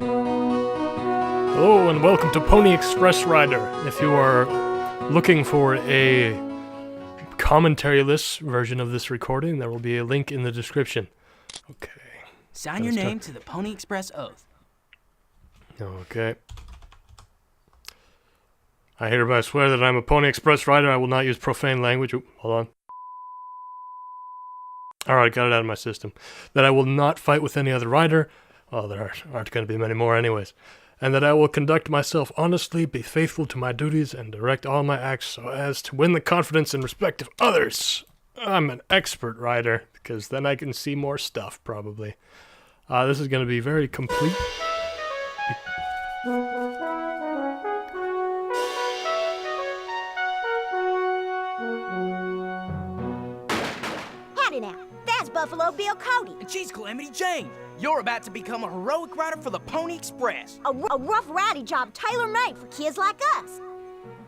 Hello and welcome to Pony Express Rider. If you are looking for a commentary-less version of this recording, there will be a link in the description. Okay. Sign your name to the Pony Express Oath. Okay. I hereby swear that I am a Pony Express rider. I will not use profane language. Oop, hold on. Alright, got it out of my system. That I will not fight with any other rider. Well, there aren't going to be many more anyways. And that I will conduct myself honestly, be faithful to my duties, and direct all my acts so as to win the confidence and respect of others. I'm an expert rider, because then I can see more stuff, probably. This is going to be very complete. Howdy now, that's Buffalo Bill Cody. And she's Calamity Jane. You're about to become a heroic rider for the Pony Express. A rough, rowdy job tailor-made for kids like us.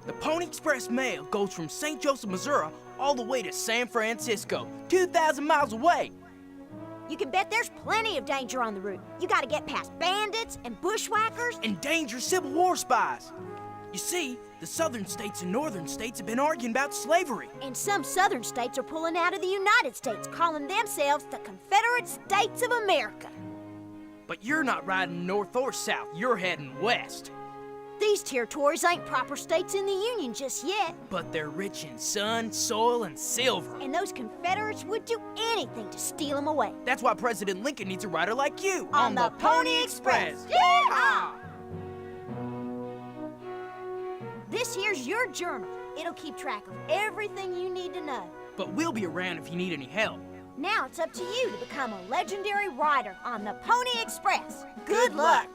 The Pony Express mail goes from St. Joseph, Missouri, all the way to San Francisco, 2,000 miles away. You can bet there's plenty of danger on the route. You gotta get past bandits and bushwhackers. And dangerous Civil War spies. You see, the southern states and northern states have been arguing about slavery. And some southern states are pulling out of the United States, calling themselves the Confederate States of America. But you're not riding north or south, you're heading west. These territories ain't proper states in the Union just yet. But they're rich in sun, soil, and silver. And those Confederates would do anything to steal them away. That's why President Lincoln needs a rider like you. On the Pony Express. Yeehaw! This here's your journal. It'll keep track of everything you need to know. But we'll be around if you need any help. Now it's up to you to become a legendary rider on the Pony Express. Good luck!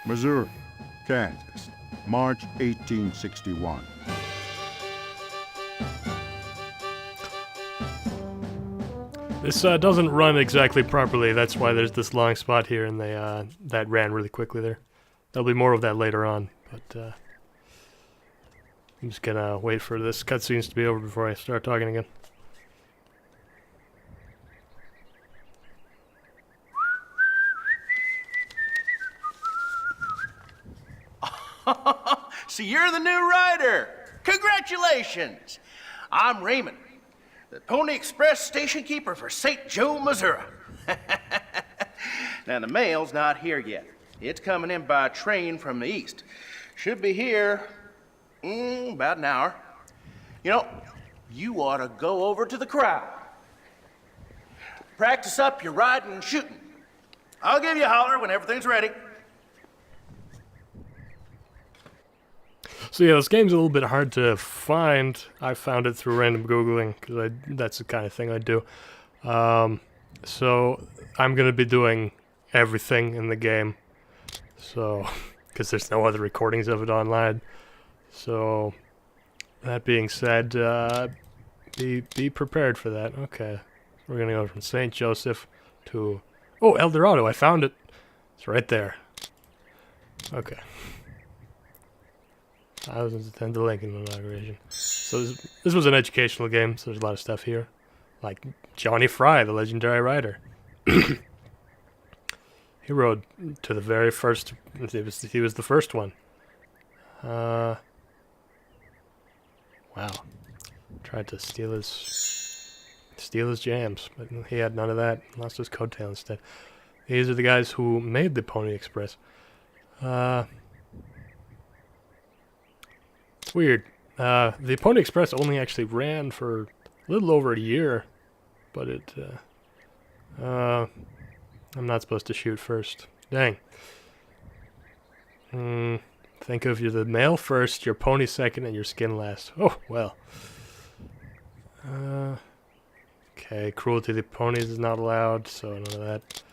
Missouri, Kansas, March 1861. This doesn't run exactly properly. That's why there's this long spot here, and that ran really quickly there. There'll be more of that later on, but I'm just gonna wait for this cutscenes to be over before I start talking again. So you're the new rider. Congratulations. I'm Raymond, the Pony Express station keeper for St. Joe, Missouri. Now, the mail's not here yet. It's coming in by train from the east. Should be here about an hour. You know, you ought to go over to the crowd. Practice up your riding and shooting. I'll give you a holler when everything's ready. So yeah, this game's a little bit hard to find. I found it through random Googling, because that's the kind of thing I do. So I'm going to be doing everything in the game. So, because there's no other recordings of it online. So, that being said, be prepared for that. Okay, we're going to go from St. Joseph to... Oh, El Dorado, I found it. It's right there. Okay. I was attend the Lincoln inauguration. So this was an educational game, so there's a lot of stuff here. Like Johnny Fry, the legendary rider. He rode to the very first... He was the first one. Wow. Tried to steal his jams, but he had none of that. Lost his coattail instead. These are the guys who made the Pony Express. It's weird. The Pony Express only actually ran for a little over a year, but I'm not supposed to shoot first. Dang. Think of the mail first, your pony second, and your skin last. Oh, well. Okay, cruelty to the ponies is not allowed, so none of that.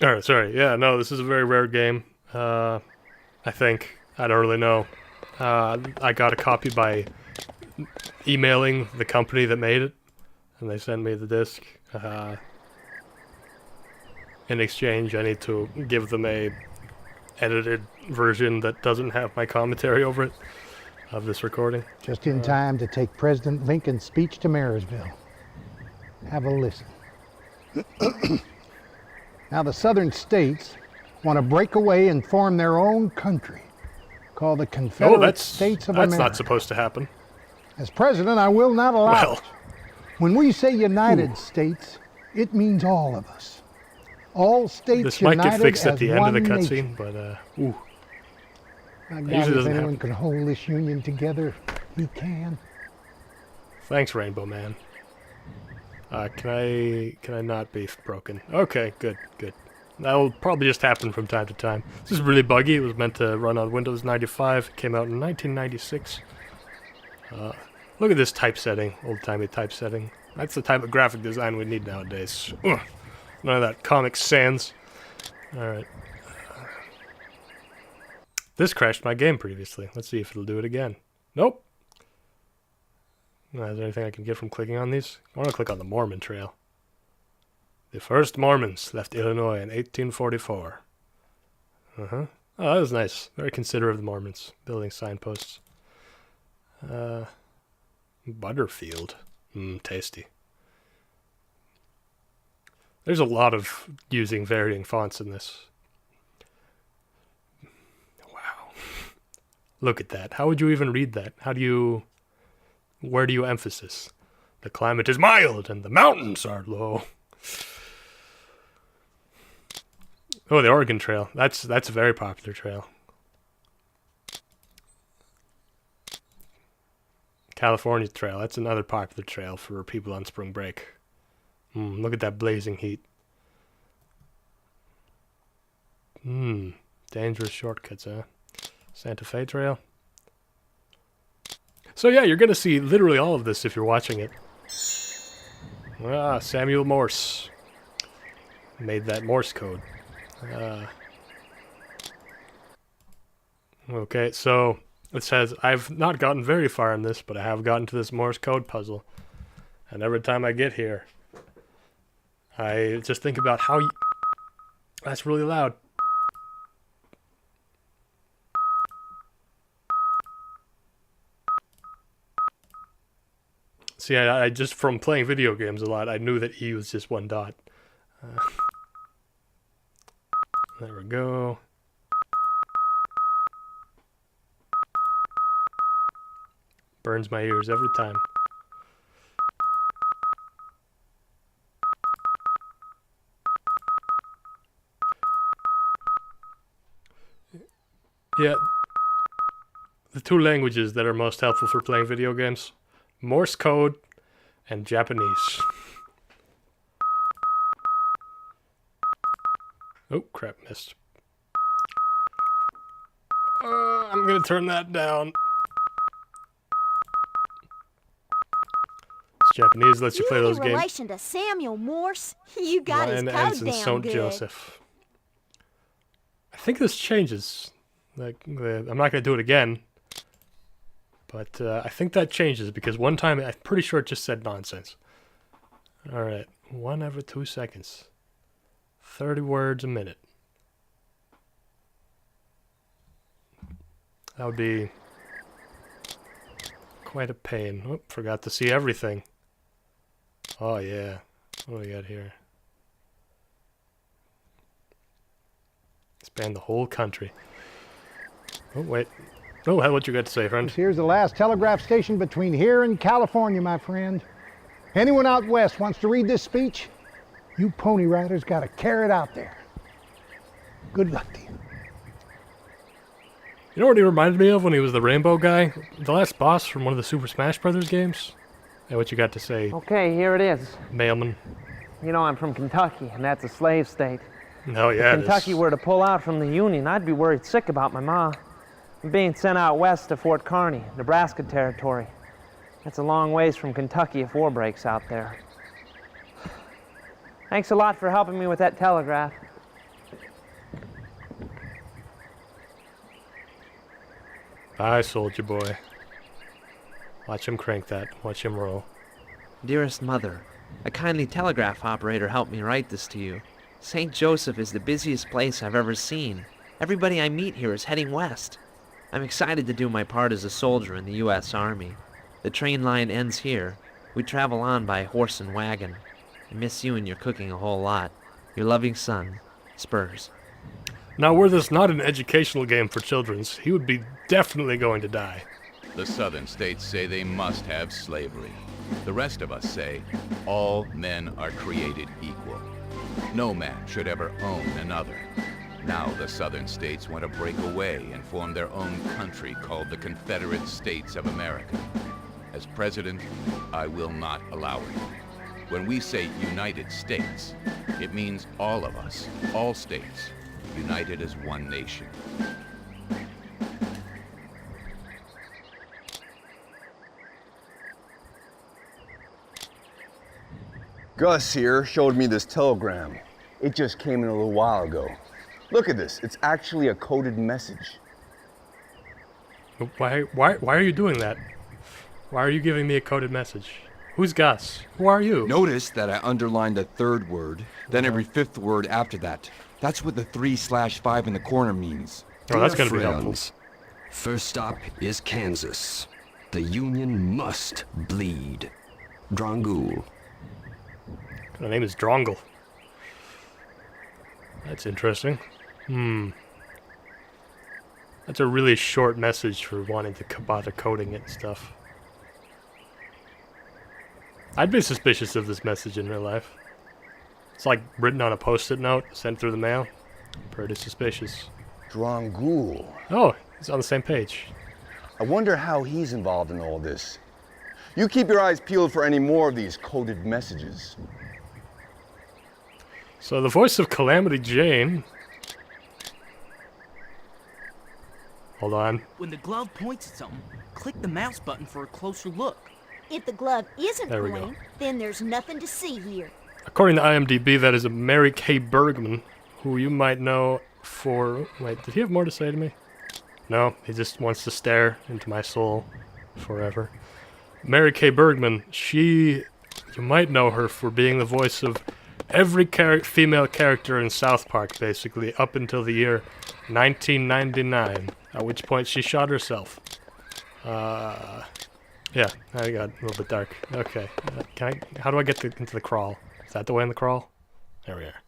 Alright, sorry. Yeah, no, this is a very rare game. I think. I don't really know. I got a copy by emailing the company that made it, and they sent me the disc. In exchange, I need to give them a edited version that doesn't have my commentary over it of this recording. Just in time to take President Lincoln's speech to Marysville. Have a listen. Now the southern states want to break away and form their own country, called the Confederate States of America. That's not supposed to happen. As president, I will not allow Well. it. When we say United States, it means all of us. All states This might united get fixed at as the end of the one nation. cutscene, but ooh. I usually doubt if doesn't anyone happen. can hold this union together. He can. Thanks, Rainbow Man. Can I not be broken? Okay, good. That'll probably just happen from time to time. This is really buggy. It was meant to run on Windows 95. It came out in 1996. Look at this typesetting, old-timey typesetting. That's the type of graphic design we need nowadays. Ugh. None of that Comic Sans. Alright. This crashed my game previously. Let's see if it'll do it again. Nope. Is there anything I can get from clicking on these? I want to click on the Mormon Trail. The first Mormons left Illinois in 1844. Oh, that was nice. Very considerate of the Mormons. Building signposts. Butterfield. Tasty. There's a lot of using varying fonts in this. Wow. Look at that. How would you even read that? Where do you emphasis? The climate is mild and the mountains are low. Oh, the Oregon Trail. That's a very popular trail. California Trail. That's another popular trail for people on spring break. Look at that blazing heat. Dangerous shortcuts, huh? Santa Fe Trail. So yeah, you're gonna see literally all of this if you're watching it. Samuel Morse made that Morse code. Okay, so it says, I've not gotten very far in this, but I have gotten to this Morse code puzzle. And every time I get here, I just think about how that's really loud. See, I just, from playing video games a lot, I knew that E was just one dot. There we go. Burns my ears every time. Yeah. The two languages that are most helpful for playing video games: Morse code and Japanese. Oh, crap, missed. I'm gonna turn that down. Japanese lets you play those in games. relation to Samuel Morse, you got his code Ensign down Saint good. Joseph. I think this changes. Like, I'm not gonna do it again, but I think that changes because one time I'm pretty sure it just said nonsense. All right, 1 every 2 seconds, 30 words a minute. That would be quite a pain. Oh, forgot to see everything. Oh yeah, what do we got here? Span the whole country. Oh wait. Oh, what you got to say, friend? Here's the last telegraph station between here and California, my friend. Anyone out west wants to read this speech? You pony riders got to carry it out there. Good luck to you. You know what he reminded me of when he was the rainbow guy? The last boss from one of the Super Smash Brothers games? Hey, what you got to say, Okay, here it is. mailman? You know, I'm from Kentucky, and that's a slave state. Oh yeah, If Kentucky were to pull out from the Union, I'd be worried sick about my ma. I'm being sent out west to Fort Kearny, Nebraska territory. That's a long ways from Kentucky if war breaks out there. Thanks a lot for helping me with that telegraph. Bye, soldier boy. Watch him crank that. Watch him roll. Dearest Mother, a kindly telegraph operator helped me write this to you. St. Joseph is the busiest place I've ever seen. Everybody I meet here is heading west. I'm excited to do my part as a soldier in the U.S. Army. The train line ends here. We travel on by horse and wagon. I miss you and your cooking a whole lot. Your loving son, Spurs. Now, were this not an educational game for children's, he would be definitely going to die. The southern states say they must have slavery. The rest of us say all men are created equal. No man should ever own another. Now the southern states want to break away and form their own country called the Confederate States of America. As president, I will not allow it. When we say United States, it means all of us, all states, united as one nation. Gus here showed me this telegram. It just came in a little while ago. Look at this. It's actually a coded message. Why are you doing that? Why are you giving me a coded message? Who's Gus? Who are you? Notice that I underlined the third word, then every fifth word after that. That's what the 3/5 in the corner means. Oh, that's Dear gonna be helpful. friends, first stop is Kansas. The Union must bleed. Drangul. The name is Drongle. That's interesting. That's a really short message for wanting to bother coding it and stuff. I'd be suspicious of this message in real life. It's like written on a post-it note, sent through the mail. Pretty suspicious. Drangul. Oh, it's on the same page. I wonder how he's involved in all this. You keep your eyes peeled for any more of these coded messages. So the voice of Calamity Jane. Hold on. When the glove points at something, click the mouse button for a closer look. If the glove isn't There we go. pointing, then there's nothing to see here. According to IMDb, that is a Mary Kay Bergman, who you might know for... Wait, did he have more to say to me? No, he just wants to stare into my soul forever. Mary Kay Bergman, you might know her for being the voice of every female character in South Park, basically, up until the year 1999, at which point she shot herself. Yeah, I got a little bit dark. Okay, how do I get into the crawl? Is that the way in the crawl? There we are.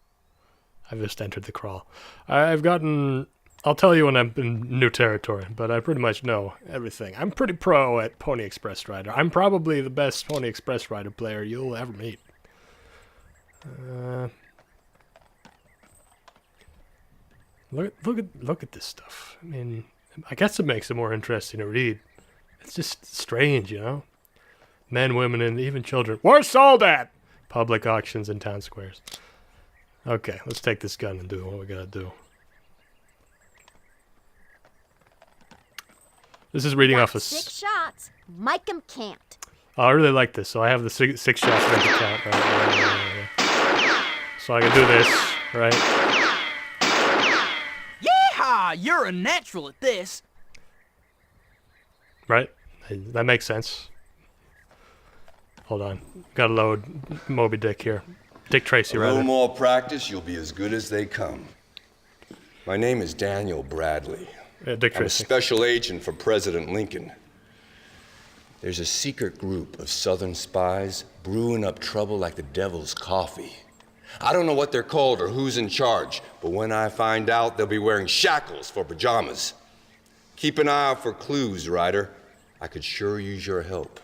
I've just entered the crawl. I'll tell you when I'm in new territory, but I pretty much know everything. I'm pretty pro at Pony Express Rider. I'm probably the best Pony Express Rider player you'll ever meet. Look at this stuff. I mean, I guess it makes it more interesting to read. It's just strange, you know? Men, women, and even children were sold at public auctions and town squares. Okay, let's take this gun and do what we gotta do. This is reading off a... 6 shots. Mike 'em can't. Oh, I really like this. So I have the six shots ready to count. Right. So I can do this, right? Yeehaw! You're a natural at this. Right? That makes sense. Hold on. Gotta load Moby Dick here. Dick Tracy, A rather. little more practice, you'll be as good as they come. My name is Daniel Bradley. Dick I'm a Tracy. special agent for President Lincoln. There's a secret group of Southern spies brewing up trouble like the devil's coffee. I don't know what they're called or who's in charge, but when I find out, they'll be wearing shackles for pajamas. Keep an eye out for clues, Ryder. I could sure use your help.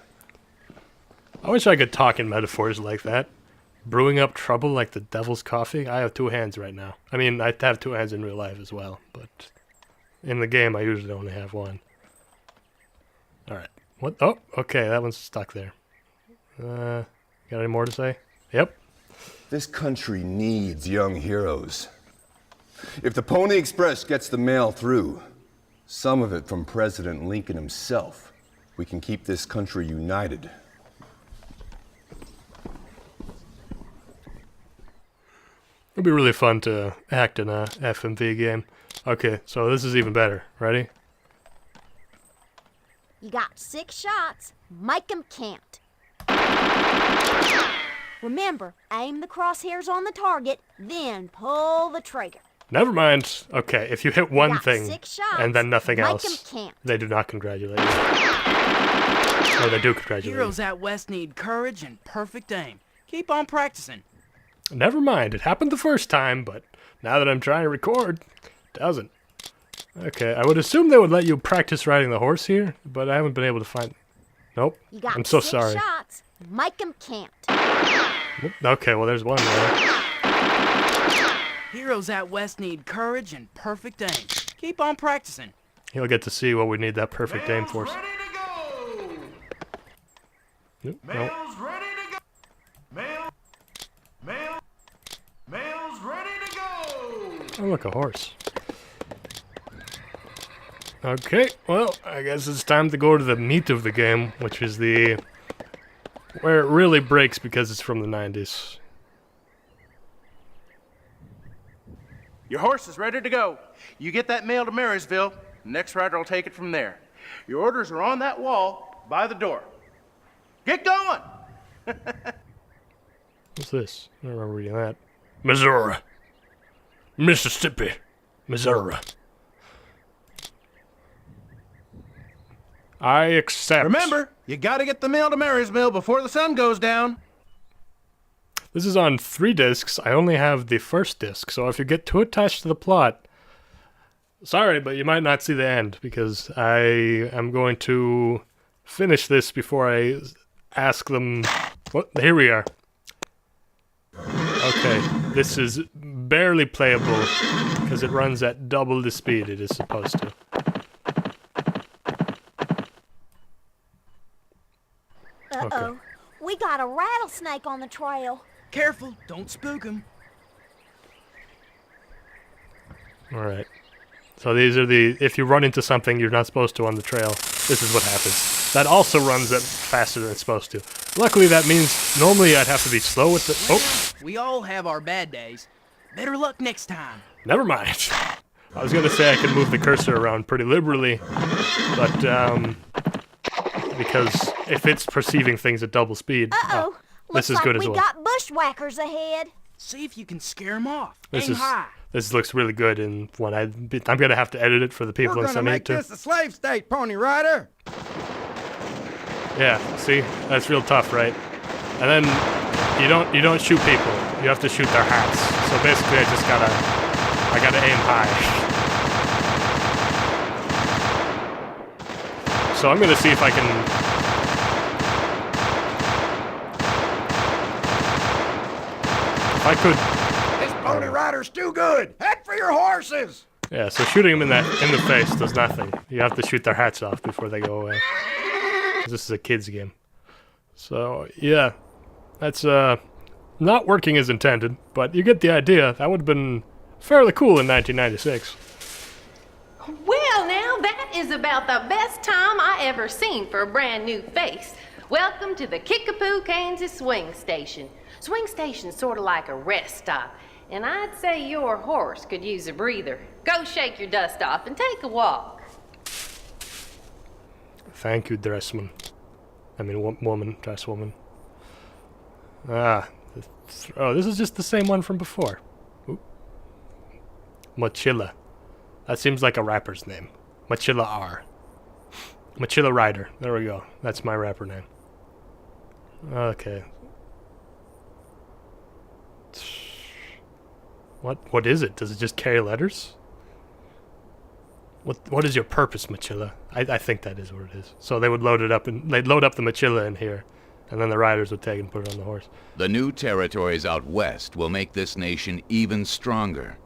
I wish I could talk in metaphors like that. Brewing up trouble like the devil's coffee? I have 2 hands right now. I mean, I have 2 hands in real life as well, but in the game I usually only have 1. Alright. What? Oh, okay, that one's stuck there. Got any more to say? Yep. This country needs young heroes. If the Pony Express gets the mail through, some of it from President Lincoln himself, we can keep this country united. It'd be really fun to act in a FMV game. Okay, so this is even better. Ready? You got 6 shots. Mike 'em can't. Remember, aim the crosshairs on the target, then pull the trigger. Never mind. Okay, if you hit one got thing 6 shots. and then nothing Make 'em else, count. they do not congratulate you. Or they do congratulate Heroes you. out west need courage and perfect aim. Keep on practicing. Never mind. It happened the first time, but now that I'm trying to record, it doesn't. Okay, I would assume they would let you practice riding the horse here, but I haven't been able to find... Nope. You got I'm so 6 sorry. shots. Make 'em count. Okay, well, there's one there. Heroes out west need courage and perfect aim. Keep on practicing. He'll get to see what we need that perfect aim for. Nope, nope. Ready to go. Males ready to go. Oh, look, a horse. Okay, well, I guess it's time to go to the meat of the game, which is the... where it really breaks because it's from the 90s. Your horse is ready to go. You get that mail to Marysville, next rider will take it from there. Your orders are on that wall by the door. Get going! What's this? I don't remember reading that. Missouri. Mississippi. Missouri. I accept. Remember, you gotta get the mail to Marysville before the sun goes down. This is on 3 discs. I only have the first disc, so if you get too attached to the plot, sorry, but you might not see the end, because I am going to finish this before I ask them... What? Here we are. Okay, this is barely playable, because it runs at double the speed it is supposed to. Uh-oh. Okay. We got a rattlesnake on the trail. Careful, don't spook him. Alright. So these are the... If you run into something you're not supposed to on the trail, this is what happens. That also runs it faster than it's supposed to. Luckily, that means normally I'd have to be slow with the... Oh! We all have our bad days. Better luck next time. Never mind. I was gonna say I can move the cursor around pretty liberally, but, because if it's perceiving things at double speed, Uh-oh. this Looks is like good as we well. got bushwhackers ahead. See if you can scare them off. This Aim is high. this looks really good, and when I'm gonna have to edit it for the people We're in gonna Sunny make too. this a slave state, Pony Rider. Yeah, see, that's real tough, right? And then you don't shoot people. You have to shoot their hats. So basically, I gotta aim high. So I'm gonna see if I can. If I could. This Pony Rider's too good. Head for your horses. Yeah, so shooting them in the face does nothing. You have to shoot their hats off before they go away. 'Cause this is a kid's game. So yeah, that's not working as intended, but you get the idea. That would have been fairly cool in 1996. Well, now that is about the best time I ever seen for a brand new face. Welcome to the Kickapoo, Kansas Swing Station. Swing Station's sort of like a rest stop, and I'd say your horse could use a breather. Go shake your dust off and take a walk. Thank you, dressman. I mean, dresswoman. Ah, oh, this is just the same one from before. Oop. Mochila. That seems like a rapper's name. Mochila R. Mochila Rider. There we go. That's my rapper name. Okay. What is it? Does it just carry letters? What is your purpose, Mochila? I think that is what it is. So they would load it up and they'd load up the Mochila in here, and then the riders would take it and put it on the horse. The new territories out west will make this nation even stronger.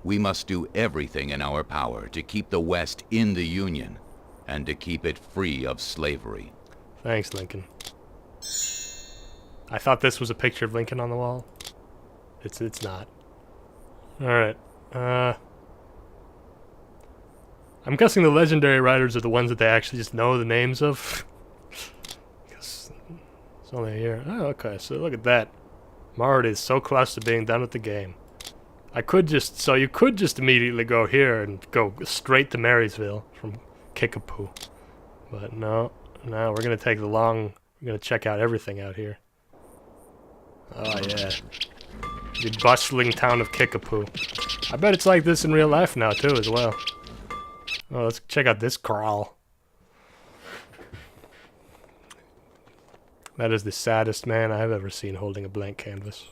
We must do everything in our power to keep the West in the Union and to keep it free of slavery. Thanks, Lincoln. I thought this was a picture of Lincoln on the wall. It's not. Alright. I'm guessing the legendary riders are the ones that they actually just know the names of. Because it's only here. Oh, okay, so look at that. I'm already so close to being done with the game. You could just immediately go here and go straight to Marysville from Kickapoo. But no, we're gonna take we're gonna check out everything out here. Oh yeah. The bustling town of Kickapoo. I bet it's like this in real life now, too, as well. Oh, let's check out this crawl. That is the saddest man I've ever seen holding a blank canvas.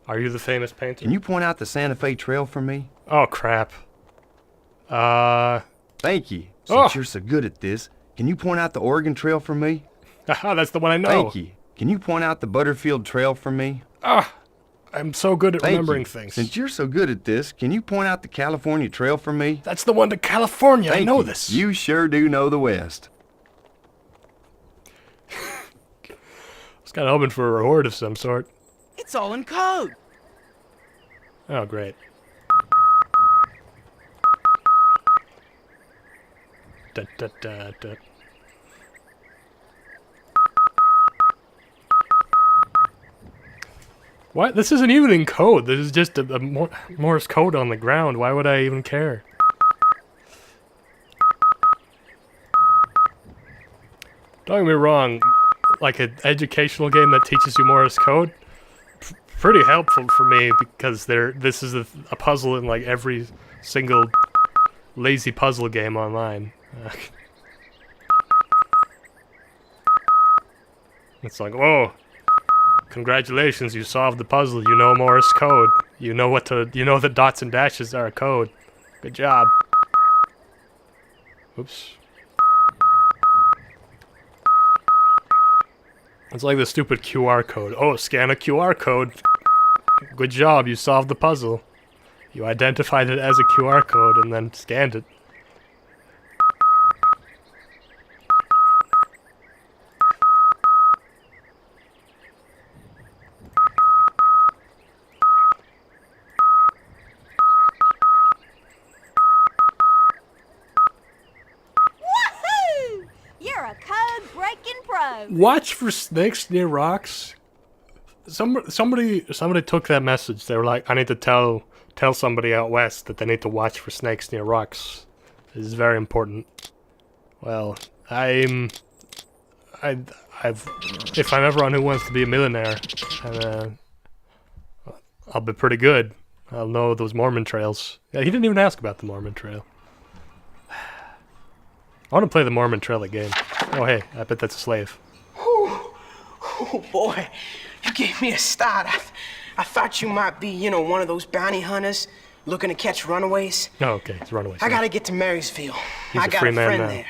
Are you the famous painter? Can you point out the Santa Fe Trail for me? Oh, crap. Thank you. Since you're so good at this, can you point out the Oregon Trail for me? Haha, that's the one I know. Thank you. Can you point out the Butterfield Trail for me? I'm so good at remembering things. Since you're so good at this, can you point out the California Trail for me? That's the one to California. I know this. You sure do know the West. I was kind of hoping for a reward of some sort. It's all in code. Oh, great. Da, da, da, da. What? This isn't even in code. This is just a Morse code on the ground. Why would I even care? Don't get me wrong. Like an educational game that teaches you Morse code, pretty helpful for me because this is a puzzle in like every single lazy puzzle game online. It's like, whoa. Congratulations, you solved the puzzle. You know Morse code. You know the dots and dashes are a code. Good job. Oops. It's like the stupid QR code. Oh, scan a QR code. Good job, you solved the puzzle. You identified it as a QR code and then scanned it. Watch for snakes near rocks. Somebody took that message. They were like, I need to tell somebody out west that they need to watch for snakes near rocks. This is very important. Well, if I'm ever on Who Wants to Be a Millionaire, I'll be pretty good. I'll know those Mormon trails. Yeah, he didn't even ask about the Mormon trail. I want to play the Mormon trail again. Oh hey, I bet that's a slave. Oh boy, you gave me a start. I thought you might be, one of those bounty hunters looking to catch runaways. Oh, okay, it's runaways. I gotta get to Marysville. He's I a got free a man friend now. there.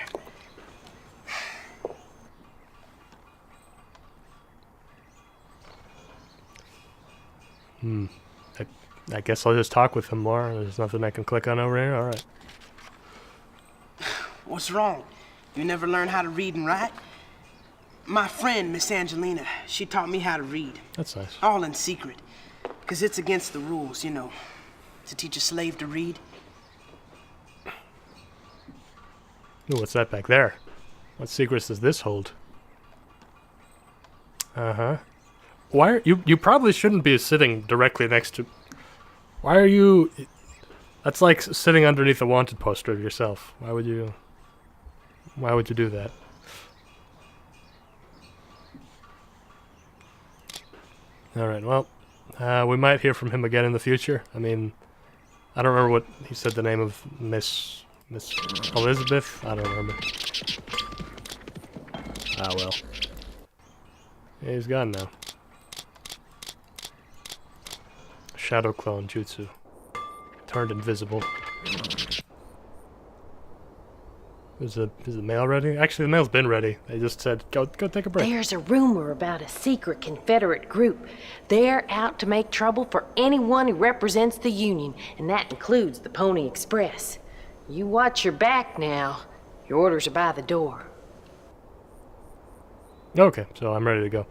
I guess I'll just talk with him more. There's nothing I can click on over here. All right. What's wrong? You never learned how to read and write? My friend, Miss Angelina, she taught me how to read. That's nice. All in secret. Because it's against the rules, to teach a slave to read. Ooh, what's that back there? What secrets does this hold? Uh-huh. Why are you probably shouldn't be sitting directly next to... Why are you... That's like sitting underneath a wanted poster of yourself. Why would you do that? Alright, well, we might hear from him again in the future. I mean, I don't remember what he said the name of Miss Elizabeth? I don't remember. Ah, well. Yeah, he's gone now. Shadow clone jutsu. Turned invisible. Is the mail ready? Actually, the mail's been ready. They just said, go take a break. There's a rumor about a secret Confederate group. They're out to make trouble for anyone who represents the Union, and that includes the Pony Express. You watch your back now. Your orders are by the door. Okay, so I'm ready to go.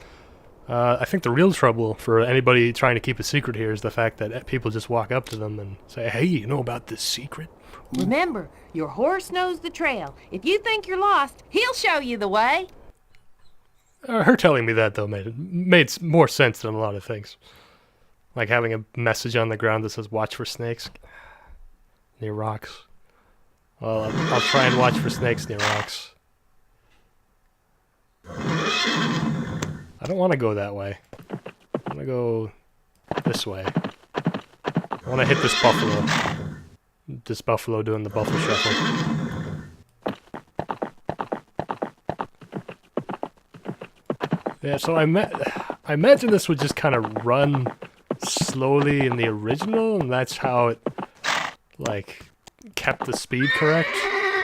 I think the real trouble for anybody trying to keep a secret here is the fact that people just walk up to them and say, hey, you know about this secret? Remember, your horse knows the trail. If you think you're lost, he'll show you the way. Her telling me that, though, made more sense than a lot of things. Like having a message on the ground that says, watch for snakes near rocks. Well, I'll try and watch for snakes near rocks. I don't want to go that way. I want to go This way. I want to hit this buffalo. This buffalo doing the buffalo shuffle. Yeah, so I imagine this would just kind of run slowly in the original, and that's how it, like, kept the speed correct.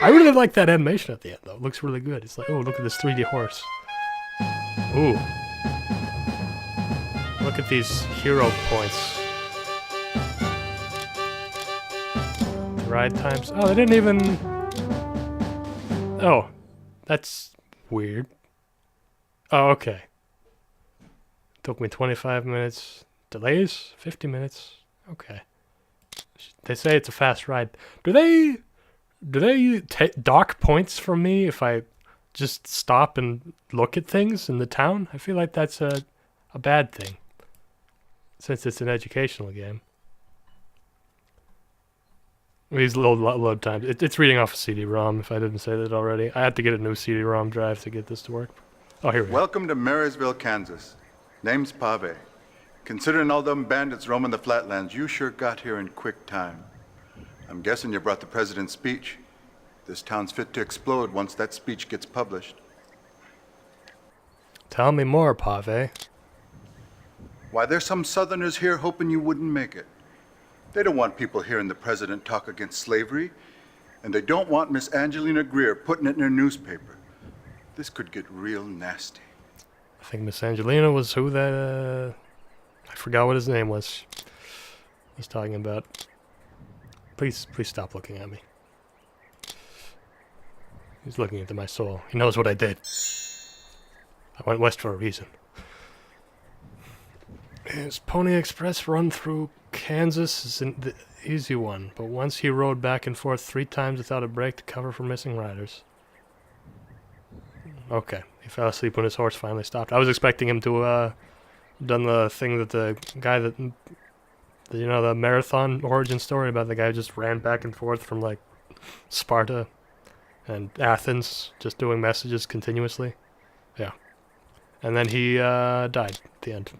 I really like that animation at the end, though. It looks really good. It's like, oh, look at this 3D horse. Ooh. Look at these hero points. Ride times. Oh, they didn't even... Oh, that's weird. Oh, okay. Took me 25 minutes. Delays? 50 minutes. Okay. They say it's a fast ride. Do they dock points from me if I just stop and look at things in the town? I feel like that's a bad thing, since it's an educational game. These little load times. It's reading off a CD-ROM, if I didn't say that already. I had to get a new CD-ROM drive to get this to work. Oh, here we go. Welcome to Marysville, Kansas. Name's Pave. Considering all them bandits roaming the flatlands, you sure got here in quick time. I'm guessing you brought the president's speech. This town's fit to explode once that speech gets published. Tell me more, Pave. Why, there's some Southerners here hoping you wouldn't make it. They don't want people hearing the president talk against slavery, and they don't want Miss Angelina Greer putting it in their newspaper. This could get real nasty. I think Miss Angelina was who that, I forgot what his name was talking about. Please stop looking at me. He's looking into my soul. He knows what I did. I went west for a reason. His Pony Express run through Kansas is the easy one, but once he rode back and forth 3 times without a break to cover for missing riders. Okay, he fell asleep when his horse finally stopped. I was expecting him to done the thing that the guy that, you know, the marathon origin story about the guy who just ran back and forth from like Sparta and Athens, just doing messages continuously. Yeah. And then he died at the end.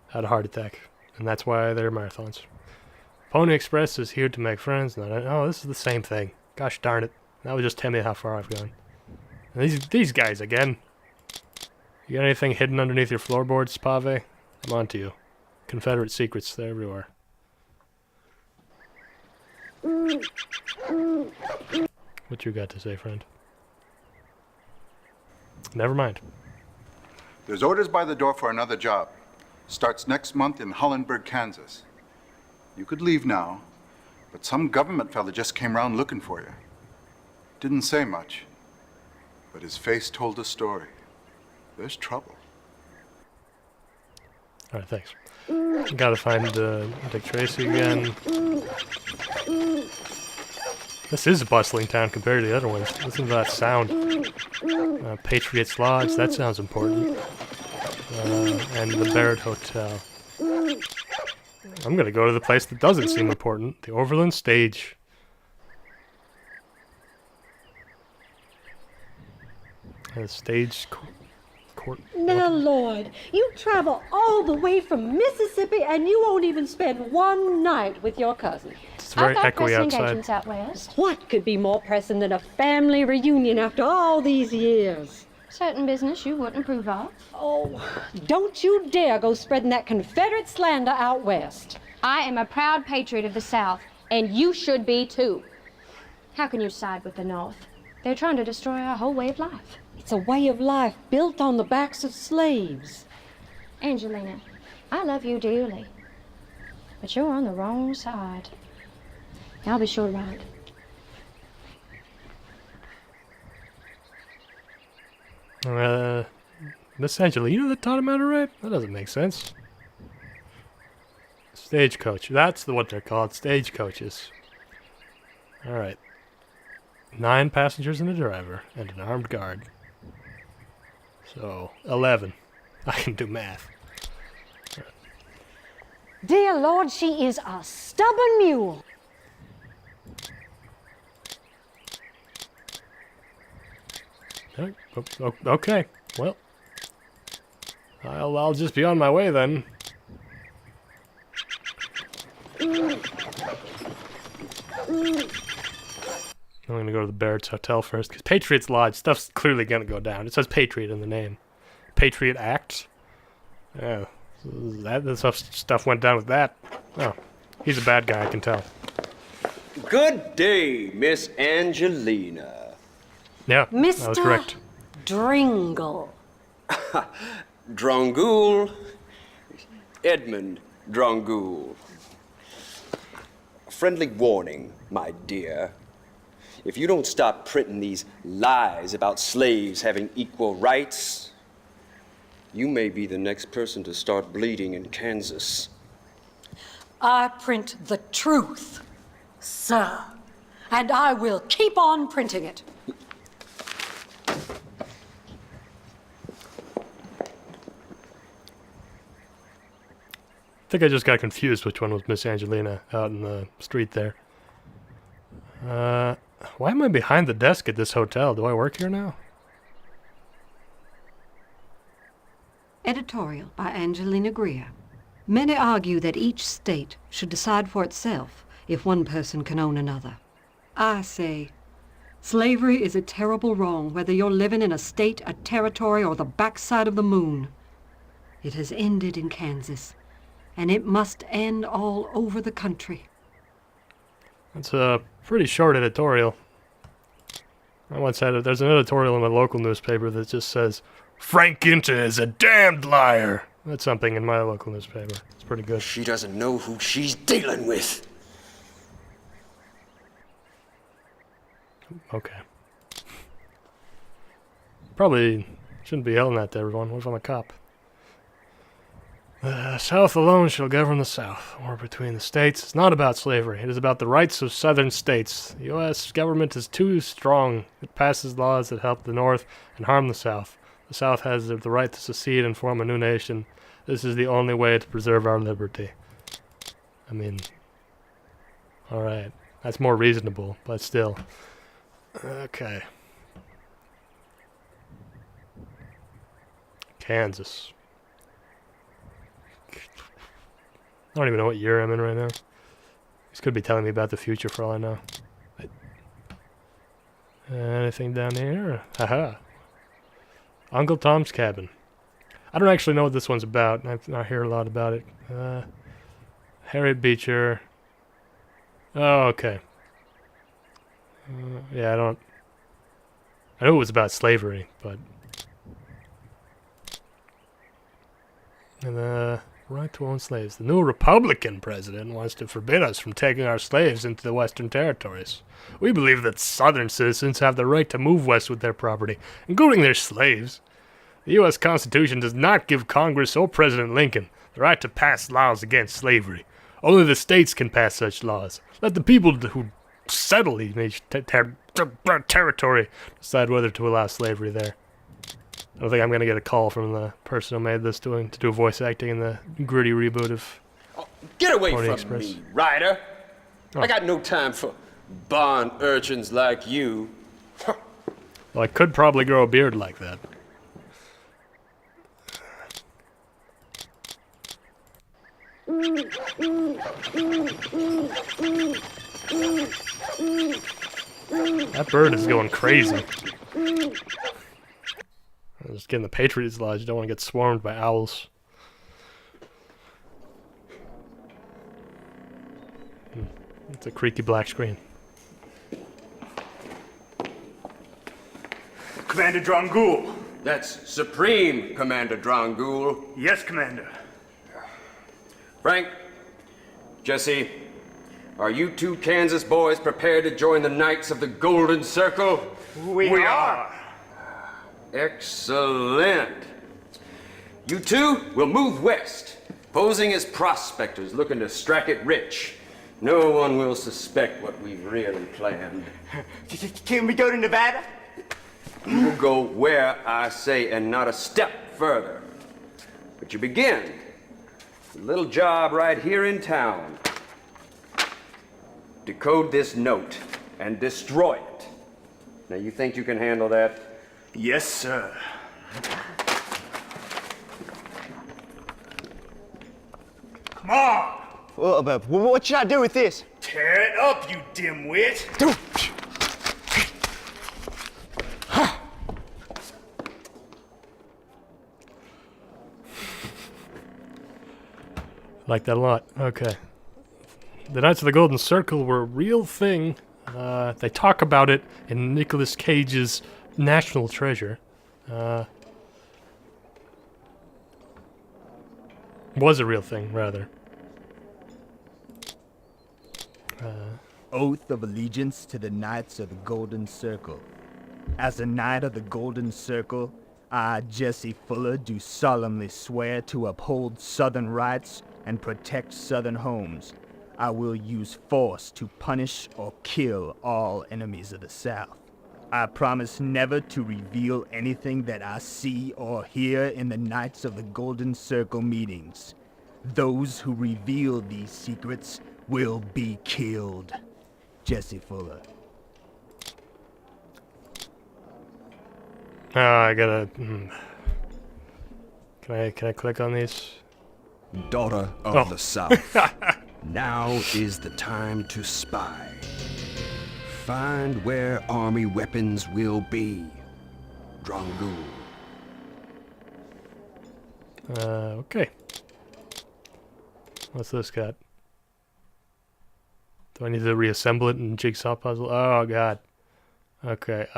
Had a heart attack. And that's why they're marathons. Pony Express is here to make friends. Oh, this is the same thing. Gosh darn it. That would just tell me how far I've gone. And these guys again. You got anything hidden underneath your floorboards, Pave? I'm on to you. Confederate secrets, they're everywhere. What you got to say, friend? Never mind. There's orders by the door for another job. Starts next month in Hollenberg, Kansas. You could leave now, but some government fella just came around looking for you. Didn't say much, but his face told a story. There's trouble. Alright, thanks. Gotta find Dick Tracy again. This is a bustling town compared to the other ones. Listen to that sound. Patriots Lodge, that sounds important. And the Barrett Hotel. I'm gonna go to the place that doesn't seem important. The Overland Stage. And the stage court. Now, Lord, you travel all the way from Mississippi and you won't even spend one night with your cousin. It's very echoey outside. Engagements out west. What could be more pressing than a family reunion after all these years? Certain business you wouldn't approve of. Oh, don't you dare go spreading that Confederate slander out west. I am a proud patriot of the South, and you should be too. How can you side with the North? They're trying to destroy our whole way of life. It's a way of life built on the backs of slaves. Angelina, I love you dearly, but you're on the wrong side. I'll be sure to ride. Miss Angelina that taught him how to ride? That doesn't make sense. Stagecoach. That's what they're called. Stagecoaches. Alright. 9 passengers and a driver, and an armed guard. So, 11. I can do math. Right. Dear Lord, she is a stubborn mule. Okay, well. I'll just be on my way then. I'm gonna go to the Barrett's Hotel first, because Patriots Lodge, stuff's clearly gonna go down. It says Patriot in the name. Patriot Act? Yeah, stuff went down with that. Oh, he's a bad guy, I can tell. Good day, Miss Angelina. Yeah, that was correct. Dringle. Drongool. Edmund Drongool. A friendly warning, my dear. If you don't stop printing these lies about slaves having equal rights, you may be the next person to start bleeding in Kansas. I print the truth, sir. And I will keep on printing it. I think I just got confused which one was Miss Angelina out in the street there. Why am I behind the desk at this hotel? Do I work here now? Editorial by Angelina Greer. Many argue that each state should decide for itself if one person can own another. I say, slavery is a terrible wrong whether you're living in a state, a territory, or the backside of the moon. It has ended in Kansas, and it must end all over the country. That's a pretty short editorial. I once had there's an editorial in my local newspaper that just says, Frank Ginta is a damned liar. That's something in my local newspaper. It's pretty good. She doesn't know who she's dealing with. Okay. Probably shouldn't be yelling that to everyone. What if I'm a cop? The South alone shall govern the South. War between the states is not about slavery. It is about the rights of southern states. The U.S. government is too strong. It passes laws that help the North and harm the South. The South has the right to secede and form a new nation. This is the only way to preserve our liberty. I mean, alright. That's more reasonable, but still. Okay. Kansas. I don't even know what year I'm in right now. This could be telling me about the future for all I know. Anything down here? Haha. Uncle Tom's Cabin. I don't actually know what this one's about. I hear a lot about it. Harriet Beecher. Oh, okay. Yeah, I don't... I knew it was about slavery, but... And right to own slaves. The new Republican president wants to forbid us from taking our slaves into the Western territories. We believe that Southern citizens have the right to move west with their property, including their slaves. The U.S. Constitution does not give Congress or President Lincoln the right to pass laws against slavery. Only the states can pass such laws. Let the people who settle each territory decide whether to allow slavery there. I don't think I'm going to get a call from the person who made this to do voice acting in the gritty reboot of Get away Pony from Express. me, Ryder. Oh. I got no time for barn urchins like you. Well, I could probably grow a beard like that. That bird is going crazy. I'm just getting the Patriots Lodge. Don't want to get swarmed by owls. It's a creaky black screen. Commander Drongool. That's Supreme Commander Drongool. Yes, Commander. Frank, Jesse, are you two Kansas boys prepared to join the Knights of the Golden Circle? We are. Excellent. You two will move west, posing as prospectors looking to strike it rich. No one will suspect what we've really planned. Can we go to Nevada? You will go where I say and not a step further. But you begin a little job right here in town. Decode this note and destroy it. Now you think you can handle that? Yes, sir. Come on! What should I do with this? Tear it up, you dimwit! Like that a lot. Okay. The Knights of the Golden Circle were a real thing. They talk about it in Nicolas Cage's National Treasure. Was a real thing, rather. Oath of allegiance to the Knights of the Golden Circle. As a Knight of the Golden Circle, I, Jesse Fuller, do solemnly swear to uphold Southern rights and protect Southern homes. I will use force to punish or kill all enemies of the South. I promise never to reveal anything that I see or hear in the Knights of the Golden Circle meetings. Those who reveal these secrets will be killed. Jesse Fuller. I gotta... Can I click on these? Daughter of the South. Now is the time to spy. Find where army weapons will be. Drangul. Okay. What's this got? Do I need to reassemble it in jigsaw puzzle? Oh god. Okay,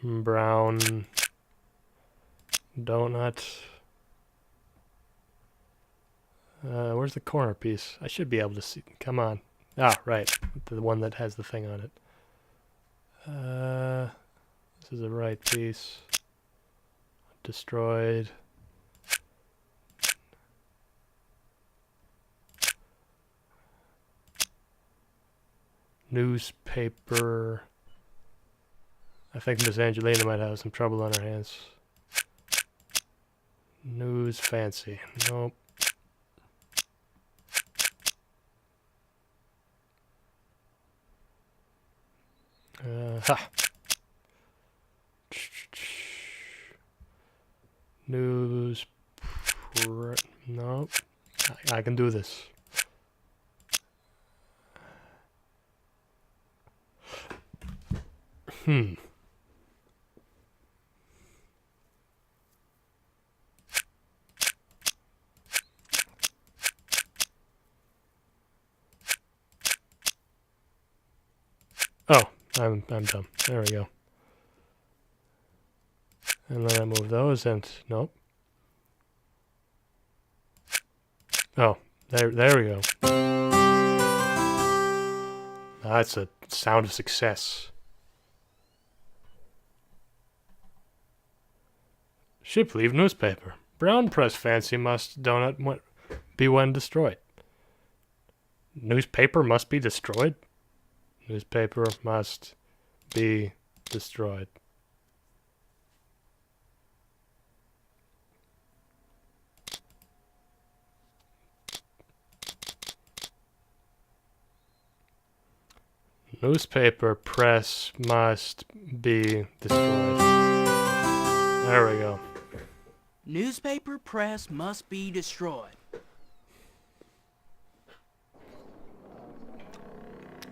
brown donut. Where's the corner piece? I should be able to see. Come on. Ah, right. The one that has the thing on it. This is the right piece. Destroyed. Newspaper. I think Miss Angelina might have some trouble on her hands. News fancy. Nope. Ha. News. Nope. I can do this. Oh, I'm dumb. There we go. And then I move those and nope. Oh, there we go. That's a sound of success. Ship leave newspaper. Brown press fancy must donut be when destroyed. Newspaper must be destroyed? Newspaper must be destroyed. Newspaper press must be destroyed. There we go. Newspaper press must be destroyed.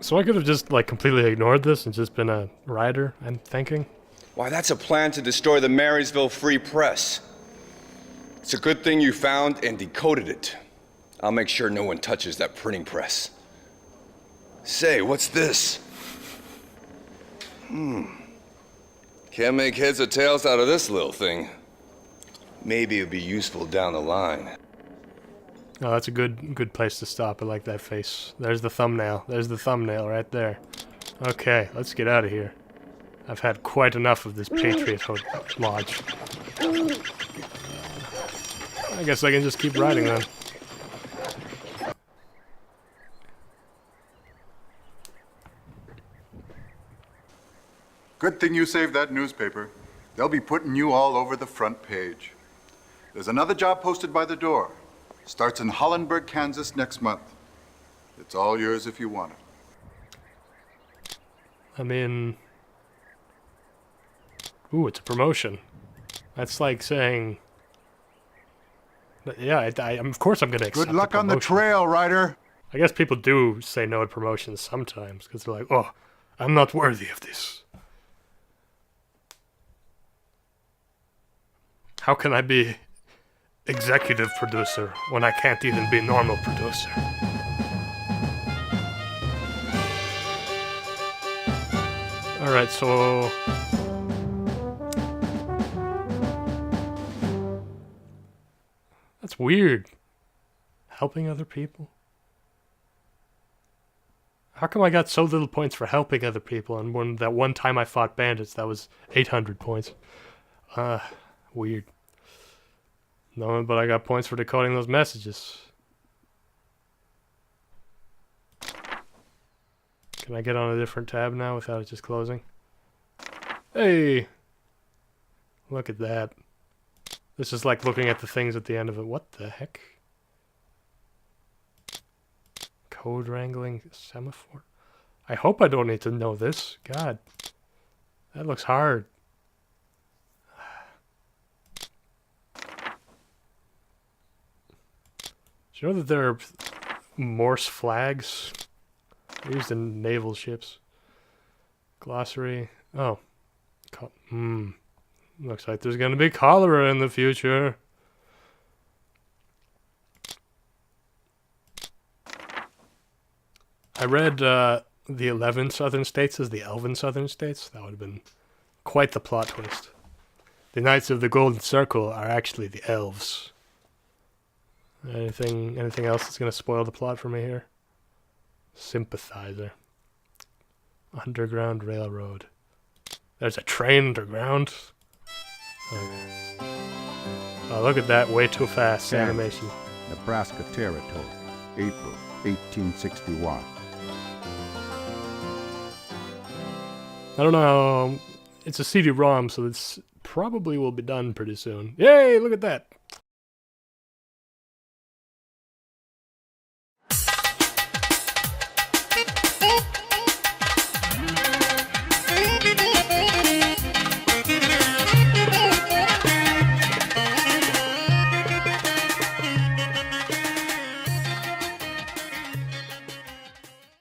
So I could have just like completely ignored this and just been a writer, I'm thinking. Why, that's a plan to destroy the Marysville Free Press. It's a good thing you found and decoded it. I'll make sure no one touches that printing press. Say, what's this? Can't make heads or tails out of this little thing. Maybe it'll be useful down the line. Oh, that's a good place to stop. I like that face. There's the thumbnail. There's the thumbnail right there. Okay, let's get out of here. I've had quite enough of this Patriot Lodge. I guess I can just keep riding then. Good thing you saved that newspaper. They'll be putting you all over the front page. There's another job posted by the door. Starts in Hollenberg, Kansas next month. It's all yours if you want it. I mean... Ooh, it's a promotion. That's like saying... Yeah, of course I'm going to accept Good luck the on the promotion. trail, Ryder. I guess people do say no to promotions sometimes because they're like, oh, I'm not worthy of this. How can I be executive producer when I can't even be normal producer? Alright, so... That's weird. Helping other people? How come I got so little points for helping other people, and when that one time I fought bandits, that was 800 points? Weird. No, but I got points for decoding those messages. Can I get on a different tab now without it just closing? Hey! Look at that. This is like looking at the things at the end of it. What the heck? Code wrangling semaphore. I hope I don't need to know this. God. That looks hard. Do you know that there are Morse flags used in naval ships? Glossary. Oh. Looks like there's going to be cholera in the future. I read the 11 southern states as the elven southern states. That would have been quite the plot twist. The Knights of the Golden Circle are actually the elves. Anything else that's going to spoil the plot for me here? Sympathizer. Underground Railroad. There's a train underground. Oh, look at that. Way too fast animation. Nebraska Territory, April 1861. I don't know. It's a CD-ROM, so it's probably will be done pretty soon. Yay! Look at that.